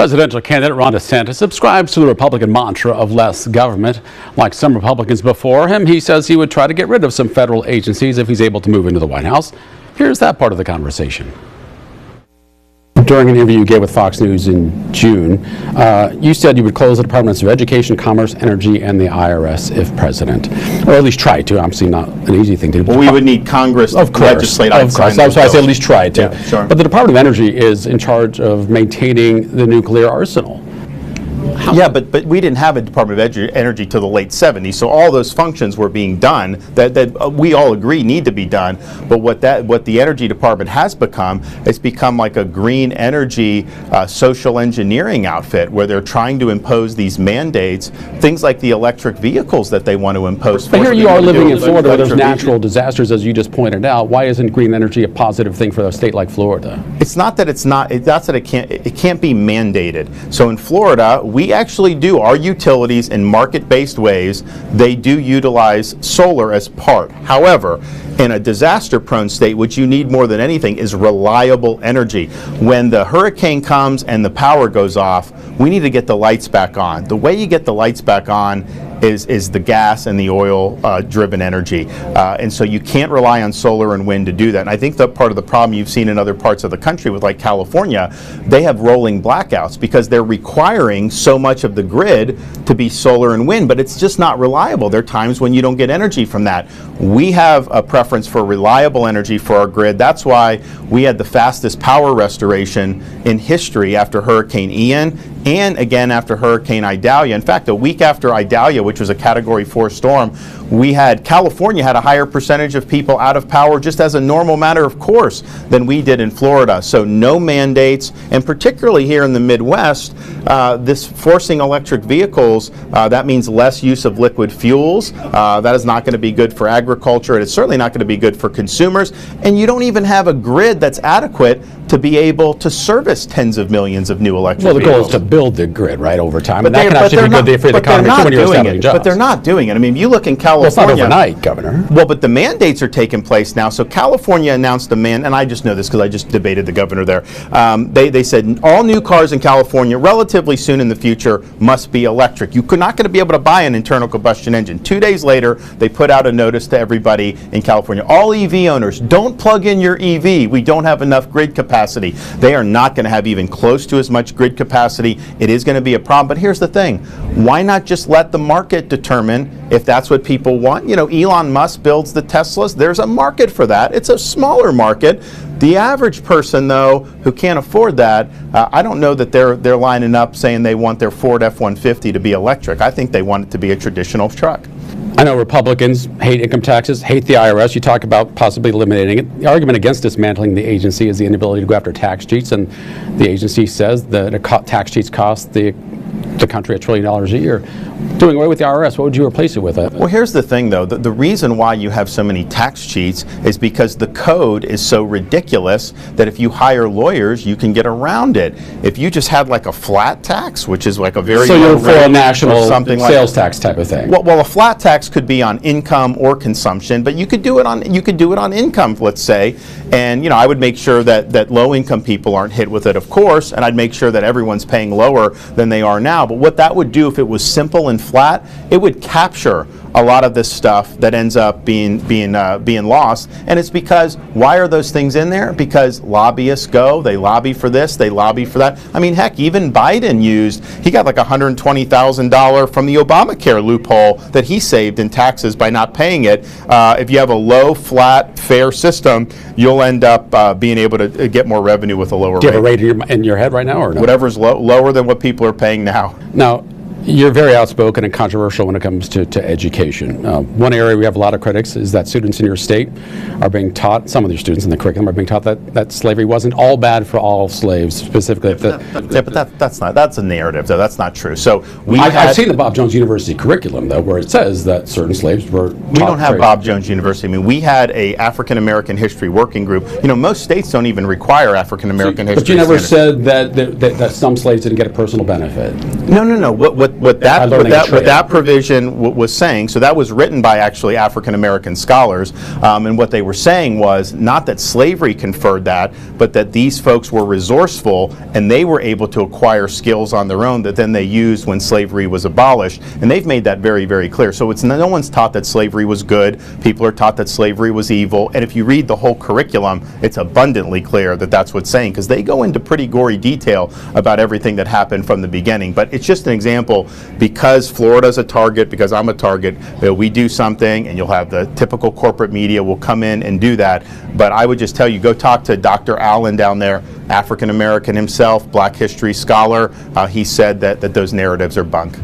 Presidential candidate Ron DeSantis subscribes to the Republican mantra of less government. Like some Republicans before him, he says he would try to get rid of some federal agencies if he's able to move into the White House. Here's that part of the conversation. During an interview you gave with Fox News in June, you said you would close the Departments of Education, Commerce, Energy, and the IRS if president, or at least try to. Obviously not an easy thing to do. Well, we would need Congress to legislate. Of course, that's why I say at least try to. Yeah, sure. But the Department of Energy is in charge of maintaining the nuclear arsenal. Yeah, but we didn't have a Department of Energy till the late 70s, so all those functions were being done that we all agree need to be done. But what the Energy Department has become, it's become like a green energy social engineering outfit where they're trying to impose these mandates, things like the electric vehicles that they want to impose. But here you are living in Florida where there's natural disasters, as you just pointed out. Why isn't green energy a positive thing for a state like Florida? It's not that it's not. That's that it can't be mandated. So in Florida, we actually do, our utilities in market-based ways, they do utilize solar as part. However, in a disaster-prone state, what you need more than anything is reliable energy. When the hurricane comes and the power goes off, we need to get the lights back on. The way you get the lights back on is the gas and the oil driven energy. And so you can't rely on solar and wind to do that. And I think that part of the problem you've seen in other parts of the country with like California, they have rolling blackouts because they're requiring so much of the grid to be solar and wind, but it's just not reliable. There are times when you don't get energy from that. We have a preference for reliable energy for our grid. That's why we had the fastest power restoration in history after Hurricane Ian and again after Hurricane Idalia. In fact, a week after Idalia, which was a Category 4 storm, California had a higher percentage of people out of power just as a normal matter of course than we did in Florida. So no mandates, and particularly here in the Midwest, this forcing electric vehicles, that means less use of liquid fuels. That is not going to be good for agriculture, and it's certainly not going to be good for consumers. And you don't even have a grid that's adequate to be able to service tens of millions of new electric vehicles. Well, the goal is to build the grid, right, over time. And that can actually be good for the economy too when you're establishing jobs. But they're not doing it. I mean, you look in California. Well, it's not overnight, Governor. Well, but the mandates are taking place now. So California announced and I just know this because I just debated the governor there. They said all new cars in California relatively soon in the future must be electric. You're not going to be able to buy an internal combustion engine. 2 days later, they put out a notice to everybody in California. All EV owners, don't plug in your EV. We don't have enough grid capacity. They are not going to have even close to as much grid capacity. It is going to be a problem. But here's the thing. Why not just let the market determine if that's what people want? You know, Elon Musk builds the Teslas. There's a market for that. It's a smaller market. The average person, though, who can't afford that, I don't know that they're lining up saying they want their Ford F-150 to be electric. I think they want it to be a traditional truck. I know Republicans hate income taxes, hate the IRS. You talk about possibly eliminating it. The argument against dismantling the agency is the inability to go after tax cheats, and the agency says that tax cheats cost the country $1 trillion a year. Doing away with the IRS, what would you replace it with? Well, here's the thing, though. The reason why you have so many tax cheats is because the code is so ridiculous that if you hire lawyers, you can get around it. If you just had like a flat tax, which is like a very so you're for a national sales like, tax type of thing. Well, a flat tax could be on income or consumption, but you could do it on income, let's say. And I would make sure that low-income people aren't hit with it, of course, and I'd make sure that everyone's paying lower than they are now. But what that would do if it was simple and flat, it would capture a lot of this stuff that ends up being lost. And it's because, why are those things in there? Because lobbyists they lobby for this, they lobby for that. I mean, heck, even Biden he got like $120,000 from the Obamacare loophole that he saved in taxes by not paying it. If you have a low, flat, fair system, you'll end up being able to get more revenue with a lower rate. Do you have a rate in your head right now, or no? Whatever's lower than what people are paying now. Now, you're very outspoken and controversial when it comes to education. One area we have a lot of critics is that students in your state are being taught, some of your students in the curriculum are being taught that slavery wasn't all bad for all slaves, specifically. That's a narrative, though. That's not true. So I've seen the Bob Jones University curriculum, though, where it says that certain slaves were taught. We don't have Bob Jones University. I mean, we had a African American history working group. Most states don't even require African American history. But you never said that some slaves didn't get a personal benefit. No. What what By learning a trade. that provision was saying, so that was written by actually African American scholars, and what they were saying was not that slavery conferred that, but that these folks were resourceful and they were able to acquire skills on their own that then they used when slavery was abolished. And they've made that very, very clear. So it's no one's taught that slavery was good. People are taught that slavery was evil. And if you read the whole curriculum, it's abundantly clear that that's what's saying, because they go into pretty gory detail about everything that happened from the beginning. But it's just an example, because Florida's a target, because I'm a target, we do something and you'll have the typical corporate media will come in and do that. But I would just tell you, go talk to Dr. Allen down there, African American himself, Black history scholar. He said that those narratives are bunk.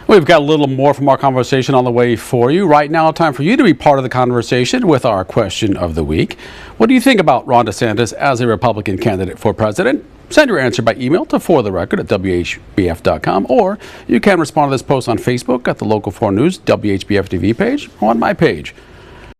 We've got a little more from our conversation on the way for you. Right now, time for you to be part of the conversation with our question of the week. What do you think about Ron DeSantis as a Republican candidate for president? Send your answer by email to fortherecord@whbf.com, or you can respond to this post on Facebook at the Local 4 News WHBF TV page or on my page.